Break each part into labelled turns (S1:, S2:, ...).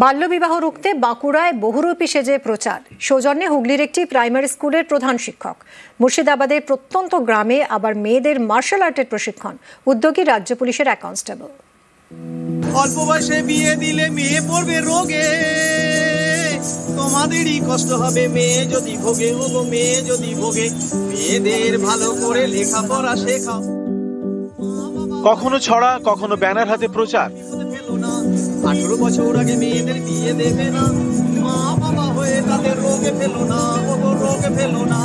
S1: বাল্যবিবাহ রুখতে বাঁকুড়ায় বহুরূপী সেজে প্রচার। সৌজন্যে হুগলির একটি প্রাইমারি স্কুলের প্রধান শিক্ষক। মুর্শিদাবাদের প্রত্যন্ত গ্রামে আবার মেয়েদের মার্শাল আর্টের প্রশিক্ষণ। উদ্যোগী রাজ্য পুলিশের এক কনস্টেবল।
S2: অল্প বয়সে বিয়ে দিলে মেয়ে পড়বে রোগে, তোমাদেরই কষ্ট হবে মেয়ে যদি ভোগে। ওগো মেয়ে যদি ভোগে, মেয়েদের ভালো করে লেখাপড়া শেখাও।
S3: কখনো ছড়া, কখনো ব্যানার হাতে প্রচার।
S2: 18 বছর আগে মেয়েদের বিয়ে দেবে না, মা বাবা হয়ে তাদের রোগে ফেলো না, ওগো রোগে ফেলো না।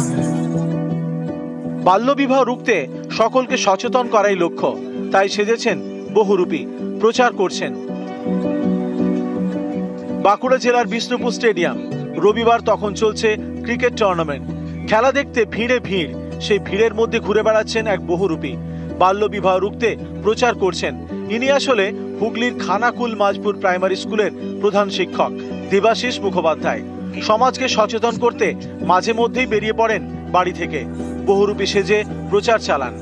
S3: বাল্যবিবাহ রুখতে সকলকে সচেতন করাই লক্ষ্য, তাই সেজেছেন বহুরূপী, প্রচার করছেন। বাঁকুড়া জেলার বিষ্ণুপুর স্টেডিয়াম। রবিবার তখন চলছে ক্রিকেট টুর্নামেন্ট। খেলা দেখতে ভিড়ে ভিড়। সেই ভিড়ের মধ্যে ঘুরে বেড়াচ্ছেন এক বহুরূপী। বাল্যবিবাহ রুখতে প্রচার করছেন। ইনি আসলে হুগলির খানাকুল মাজপুর প্রাইমারি স্কুলের প্রধান শিক্ষক দেবাশিস মুখোপাধ্যায়। সমাজকে সচেতন করতে মাঝে মধ্যেই বেরিয়ে পড়েন বাড়ি থেকে। বহুরূপী সেজে প্রচার চালান।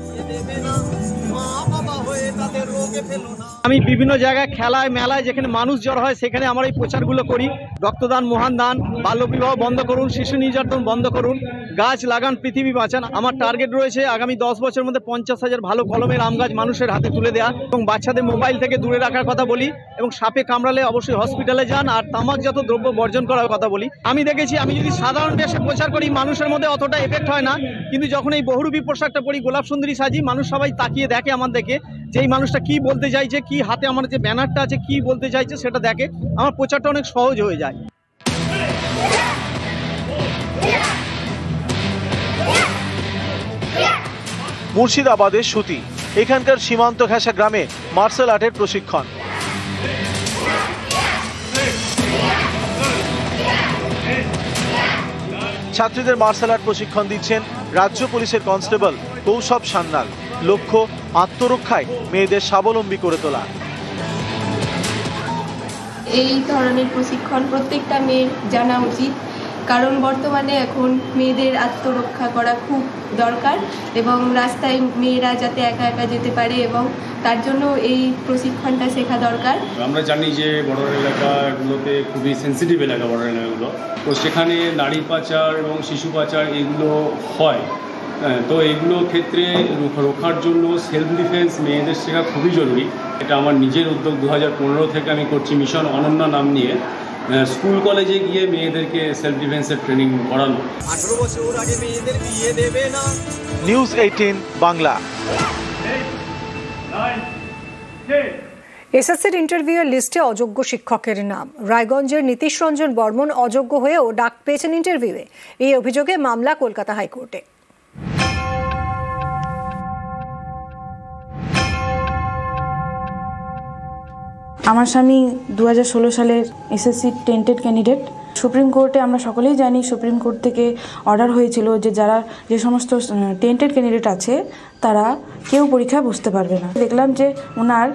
S2: আমি বিভিন্ন জায়গায় খেলায় মেলায় যেখানে মানুষ জড় হয় সেখানে আমরা এই প্রচারগুলো করি। রক্তদান, মহান দান, বাল্যবিবাহ বন্ধ করুন, শিশু নির্যাতন বন্ধ করুন, গাছ লাগান, পৃথিবী বাঁচান। আমার টার্গেট রয়েছে আগামী 10 বছরের মধ্যে 50,000 ভালো কলমের আম গাছ মানুষের হাতে তুলে দেওয়া এবং বাচ্চাদের মোবাইল থেকে দূরে রাখার কথা বলি এবং সাপে কামড়ালে অবশ্যই হসপিটালে যান আর তামাকজাত দ্রব্য বর্জন করার কথা বলি। আমি দেখেছি আমি যদি সাধারণ বেশে প্রচার করি মানুষের মধ্যে অতটা এফেক্ট হয় না, কিন্তু যখন এই বহুরূপী পোশাকটা পরি, গোলাপ সুন্দরী সাজি, মানুষ সবাই তাকিয়ে দেখে আমার দেখে যে এই মানুষটা কি বলতে চাইছে, কি হাতে আমার যে ব্যানারটা আছে কি বলতে চাইছে সেটা দেখে, আমার প্রচারটা অনেক সহজ হয়ে যায়।
S3: মুর্শিদাবাদের সুতি। এখানকার সীমান্ত ঘেঁষা গ্রামে মার্শাল আর্টের প্রশিক্ষণ। ছাত্রীদের মার্শাল আর্ট প্রশিক্ষণ দিচ্ছেন রাজ্য পুলিশের কনস্টেবল কৌশব সান্যাল। লক্ষ্য আত্মরক্ষায় মেয়েদের স্বাবলম্বী করে তোলা।
S4: এই ধরনের প্রশিক্ষণ প্রত্যেকটা মেয়ের জানা উচিত, কারণ বর্তমানে এখন মেয়েদের আত্মরক্ষা করা খুব দরকার এবং রাস্তায় মেয়েরা যাতে একা একা যেতে পারে এবং তার জন্য এই প্রশিক্ষণটা শেখা দরকার।
S5: আমরা জানি যে বর্ডার এলাকাগুলোতে খুবই সেন্সিটিভ এলাকা বর্ডার এলাকাগুলো, তো সেখানে নারী পাচার এবং শিশু পাচার এগুলো হয়। তো এইগুলো ক্ষেত্রে রক্ষার জন্য সেলফ ডিফেন্স মেয়েদের শেখা খুবই জরুরি। এটা আমার নিজের উদ্যোগ। 2015 থেকে আমি করছি মিশন অনন্যা নাম নিয়ে স্কুল কলেজে গিয়ে মেয়েদেরকে সেলফ ডিফেন্সের ট্রেনিং করানো।
S2: 18 বছর আগে মেয়েদের বিয়ে দেবে না।
S3: নিউজ 18 বাংলা।
S1: এসএসসির ইন্টারভিউয়ের লিস্টে অযোগ্য শিক্ষকের নাম। রায়গঞ্জের নীতিশ রঞ্জন বর্মন অযোগ্য হয়েও ডাক পেয়েছেন ইন্টারভিউয়ে। এই অভিযোগে মামলা কলকাতা হাইকোর্টে।
S6: আমার স্বামী 2016 সালের এসএসসি টেন্টেড ক্যান্ডিডেট। সুপ্রিম কোর্টে আমরা সকলেই জানি সুপ্রিম কোর্ট থেকে অর্ডার হয়েছিল যে সমস্ত টেন্টেড ক্যান্ডিডেট আছে তারা কেউ পরীক্ষায় বসতে পারবে না। দেখলাম যে ওনার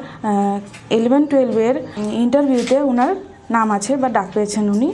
S6: 11-12 ইন্টারভিউতে ওনার নাম আছে বা ডাক পেয়েছেন উনি।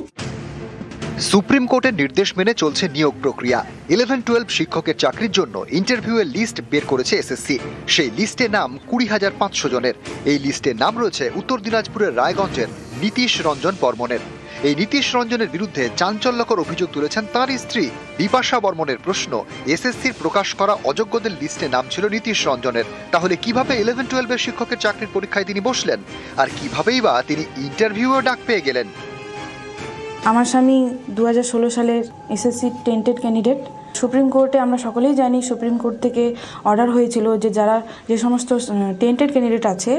S7: সুপ্রিম কোর্টের নির্দেশ মেনে চলছে নিয়োগ প্রক্রিয়া। 11-12 শিক্ষকের চাকরির জন্য ইন্টারভিউয়ের লিস্ট বের করেছে এসএসসি। সেই লিস্টে নাম 20,500 জনের। এই লিস্টে নাম রয়েছে উত্তর দিনাজপুরের রায়গঞ্জের নীতিশ রঞ্জন বর্মনের। এই নীতিশ রঞ্জনের বিরুদ্ধে চাঞ্চল্যকর অভিযোগ তুলেছেন তাঁর স্ত্রী বিপাশা বর্মনের। প্রশ্ন, এসএসসির প্রকাশ করা অযোগ্যদের লিস্টে নাম ছিল নীতিশ রঞ্জনের। তাহলে কিভাবে 11-12 শিক্ষকের চাকরির পরীক্ষায় তিনি বসলেন, আর কিভাবেই বা তিনি ইন্টারভিউও ডাক পেয়ে গেলেন?
S6: আমার স্বামী 2016 সালের এসএসসি টেন্টেড ক্যান্ডিডেট। সুপ্রিম কোর্টে আমরা সকলেই জানি সুপ্রিম কোর্ট থেকে অর্ডার হয়েছিল যে সমস্ত টেন্টেড ক্যান্ডিডেট আছে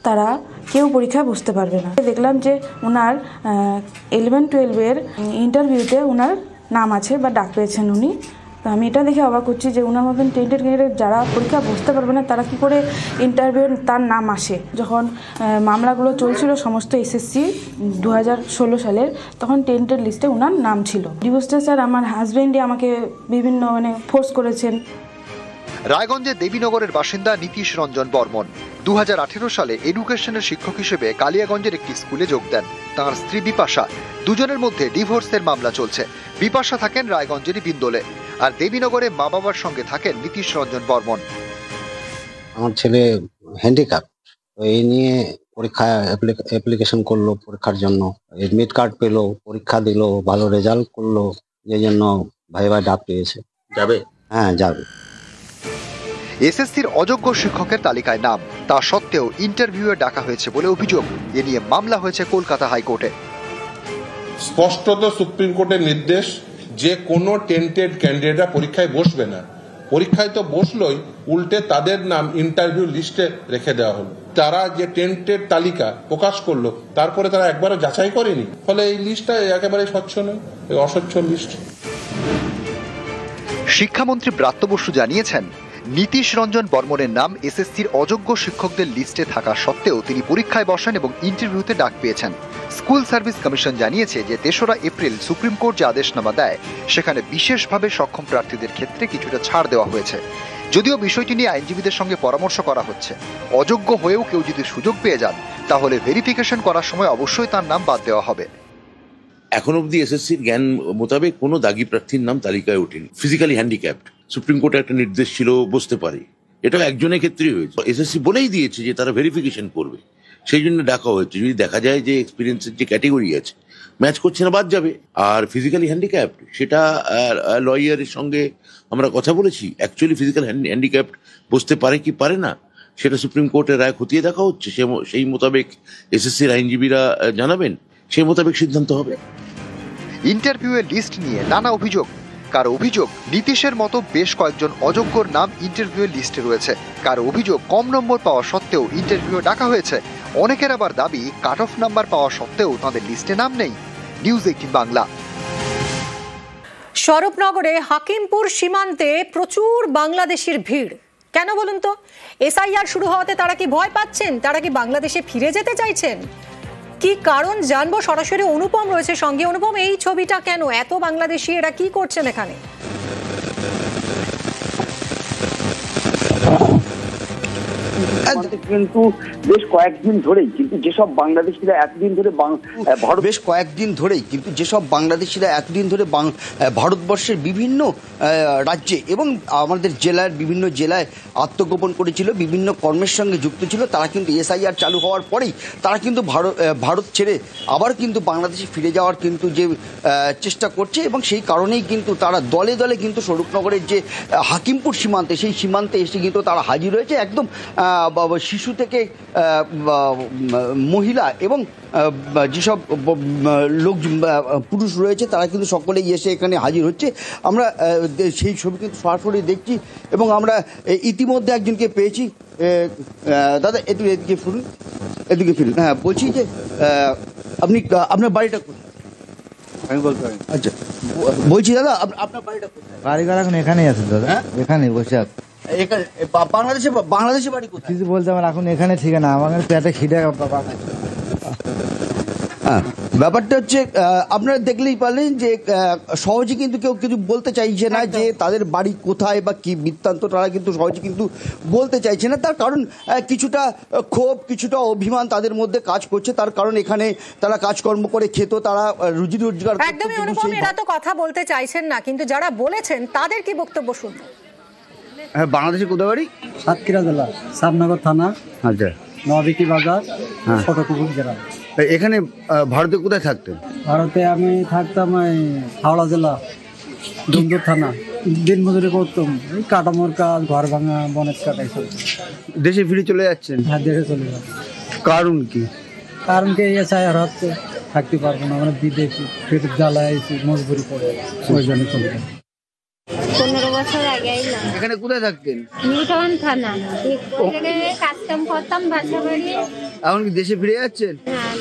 S6: তারা কেউ পরীক্ষায় বসতে পারবে না। দেখলাম যে ওনার 11-12 ইন্টারভিউতে ওনার নাম আছে বা ডাক পেয়েছেন উনি। আমি এটা দেখে অবাক হচ্ছি যে ওনার মতন টেন্টেড ক্যান্ডিডেট যারা পরীক্ষা বসতে পারবে না তারা কী করে ইন্টারভিউ তার নাম আসে। যখন মামলাগুলো চলছিল সমস্ত এসএসসি 2016 সালের, তখন টেন্টেড লিস্টে ওনার নাম ছিল। ডিভোর্সটা স্যার আমার হাজব্যান্ডই আমাকে বিভিন্ন ফোর্স করেছেন।
S7: রায়গঞ্জের দেবীনগরের বাসিন্দা নীতিশ রঞ্জন বর্মন 2018 সালে এডুকেশনের শিক্ষক হিসেবে কালিয়াগঞ্জের একটি স্কুলে যোগ দেন। তাঁর স্ত্রী বিপাশা, দুজনের মধ্যে ডিভোর্সের মামলা চলছে। বিপাশা থাকেন রায়গঞ্জেরই বিন্দোলে, আর দেবীনগরে মা বাবার সঙ্গে থাকেন নীতিশ রঞ্জন বর্মন।
S8: আমার ছেলে হ্যান্ডিক্যাপ, এই নিয়ে পরীক্ষা অ্যাপ্লিকেশন করলো পরীক্ষার জন্য, এডমিট কার্ড পেলো, পরীক্ষা দিল, ভালো রেজাল্ট করলো, এই জন্য ভাইবা ডাক পেয়েছে।
S9: যাবে?
S8: হ্যাঁ যাবে।
S7: এসএসসির অযোগ্য শিক্ষকের তালিকায় নাম, তা সত্ত্বেও ইন্টারভিউয়ে ডাকা হয়েছে বলে অভিযোগ। এ নিয়ে মামলা হয়েছে কলকাতা হাইকোর্টে।
S10: স্পষ্টত সুপ্রিম কোর্টের নির্দেশ যে কোনো টেন্টেড ক্যান্ডিডেটরা পরীক্ষায় বসবে না। পরীক্ষায় তো বসলোই, উল্টে তাদের নাম ইন্টারভিউ লিস্টে রেখে দেওয়া হলো। তারা যে টেন্টেড তালিকা প্রকাশ করলো তারপরে তারা একবারও যাচাই করেনি, ফলে এই লিস্টটা একেবারে স্বচ্ছ নয়, অস্বচ্ছ লিস্ট।
S7: শিক্ষামন্ত্রী ব্রাত্য বসু জানিয়েছেন, নীতিশ রঞ্জন বর্মনের নাম এসএসসির অযোগ্য শিক্ষকদের লিস্টে থাকা সত্ত্বেও তিনি পরীক্ষায় বসেন এবং ইন্টারভিউতে ডাক পেয়েছেন। স্কুল সার্ভিস কমিশন জানিয়েছে যে ৩রা এপ্রিল সুপ্রিম কোর্ট যে আদেশনামা দেয় সেখানে বিশেষভাবে সক্ষম প্রার্থীদের ক্ষেত্রে কিছুটা ছাড় দেওয়া হয়েছে। যদিও বিষয়টি নিয়ে আইনজীবীদের সঙ্গে পরামর্শ করা হচ্ছে। অযোগ্য হয়েও কেউ যদি সুযোগ পেয়ে যান তাহলে ভেরিফিকেশন করার সময় অবশ্যই তার নাম বাদ দেওয়া হবে।
S9: এখন অব্দি এসএসসির জ্ঞান মোতাবেক কোনো দাগি প্রার্থীর নাম তালিকায় ওঠেনি। ফিজিক্যালি হ্যান্ডিক্যাপড, সুপ্রিম কোর্টের একটা নির্দেশ ছিল বসতে পারে, এটা একজনের ক্ষেত্রেই হয়েছে। এসএসসি বলেই দিয়েছে যে তারা ভেরিফিকেশন করবে, সেই জন্য ডাকা হয়েছে। যদি দেখা যায় যে এক্সপিরিয়েন্সের যে ক্যাটেগরি আছে ম্যাচ করছে না, বাদ যাবে। আর ফিজিক্যালি হ্যান্ডিক্যাপড, সেটা লয়ারের সঙ্গে আমরা কথা বলেছি। অ্যাকচুয়ালি ফিজিক্যাল হ্যান্ডিক্যাপড বসতে পারে কি পারে না সেটা সুপ্রিম কোর্টের রায় খতিয়ে দেখা হচ্ছে। সেই মোতাবেক এসএসসির আইনজীবীরা জানাবেন, সেই মোতাবেক সিদ্ধান্ত হবে।
S7: ইন্টারভিউয়ের লিস্ট নিয়ে নানা অভিযোগ। কারো অভিযোগ নীতিশের মতো বেশ কয়েকজন অযোগ্যর নাম ইন্টারভিউয়ের লিস্টে রয়েছে। কারো অভিযোগ কম নম্বর পাওয়া সত্ত্বেও ইন্টারভিউ ডাকা হয়েছে। অনেকের আবার দাবি কাট অফ নাম্বার পাওয়া সত্ত্বেও তাদের লিস্টে নাম নেই। নিউজ 18 বাংলা।
S1: স্বরূপনগরে হাকিমপুর সীমান্তে প্রচুর বাংলাদেশির ভিড়। কেন বলুন তো? এসআইআর শুরু হওয়াতে তারা কি ভয় পাচ্ছেন? তারা কি বাংলাদেশে ফিরে যেতে চাইছেন? কি কারণ জানবো, সরাসরি অনুপম রয়েছে সঙ্গে। অনুপম, এই ছবিটা কেন? এত বাংলাদেশি এরা কি করছেন এখানে?
S11: কিন্তু বেশ কয়েকদিন ধরেই কিন্তু যেসব বাংলাদেশিরা এতদিন ধরে ভারতবর্ষের বিভিন্ন রাজ্যে এবং আমাদের জেলার বিভিন্ন জেলায় আত্মগোপন করেছিল, বিভিন্ন কর্মের সঙ্গে যুক্ত ছিল, তারা কিন্তু এসআইআর চালু হওয়ার পরেই তারা কিন্তু ভারত ছেড়ে আবার কিন্তু বাংলাদেশে ফিরে যাওয়ার কিন্তু যে চেষ্টা করছে। এবং সেই কারণেই কিন্তু তারা দলে দলে কিন্তু স্বরূপনগরের যে হাকিমপুর সীমান্তে, সেই সীমান্তে এসে কিন্তু তারা হাজির হয়েছে। একদম শিশু থেকে মহিলা এবং যেসব লোক পুরুষ রয়েছে তারা কিন্তু সকলেই এসে এখানে হাজির হচ্ছে। আমরা সেই ছবি কিন্তু সরাসরি দেখছি এবং আমরা ইতিমধ্যে একজনকে পেয়েছি। দাদা এদিকে ফিরুন। হ্যাঁ, বলছি যে আপনি আপনার বাড়িটা কোথায়?
S12: আমি বলতে পারি।
S11: আচ্ছা, বলছি দাদা আপনার বাড়িটা কোথায়?
S12: বাড়িঘর এখন এখানেই আছে দাদা, এখানেই বসে আছে।
S11: এখানে বাংলাদেশে বাড়ি কোথায়?
S12: কিছু বলতে আমার এখন এখানে ঠিকানা, আমার পেটে খিদে।
S11: হ্যাঁ, ব্যাপারটা হচ্ছে আপনারা দেখলেই পারলেন যে সহজে কিন্তু কেউ কিছু বলতে চাইছে না যে তাদের বাড়ি কোথায় বা কি বৃত্তান্ত, তারা কিন্তু সহজে কিন্তু বলতে চাইছে না। তার কারণ কিছুটা ক্ষোভ, কিছুটা অভিমান তাদের মধ্যে কাজ করছে। তার কারণ এখানে তারা কাজকর্ম করে খেত, তারা রুজি রোজগার।
S1: একদমই অনুপম, এরা তো কথা বলতে চাইছেন না, কিন্তু যারা বলেছেন তাদের কি বক্তব্য শুনবো।
S11: হ্যাঁ, বাংলাদেশের কোথায় বাড়ি?
S12: সাতক্ষীরা জেলা, সাবনগর থানা।
S11: আচ্ছা,
S12: নবিকি বাজার, ছোটকুকুর জেলা।
S11: এখানে ভারতে কোথায় থাকতেন?
S12: ভারতে আমি থাকতাম হাওড়া জেলা, ডুমদুর থানা। দিন মজুরি করতাম, এই কাটামোর কাজ, ঘর ভাঙা, বনের কাজ এইসব।
S11: দেশে ফিরে চলে যাচ্ছেন?
S12: হ্যাঁ, দেশে চলে যাচ্ছে।
S11: কারণ কি?
S12: কারণ কি এসআইআর হচ্ছে, থাকতে পারবো না, আমরা বিদেশি পেটের জ্বালায় মজবুরি করে ওই জন্য চলে যাচ্ছে।
S13: 15 বছর আগে আইলাম।
S11: এখানে কোথায় থাকতেন?
S13: নিউ টাউন থানা। ওই জায়গায় কাজ কাম করতাম, বাসা বাড়ি।
S11: এখন কি দেশে ফিরে যাচ্ছেন?
S13: হ্যাঁ।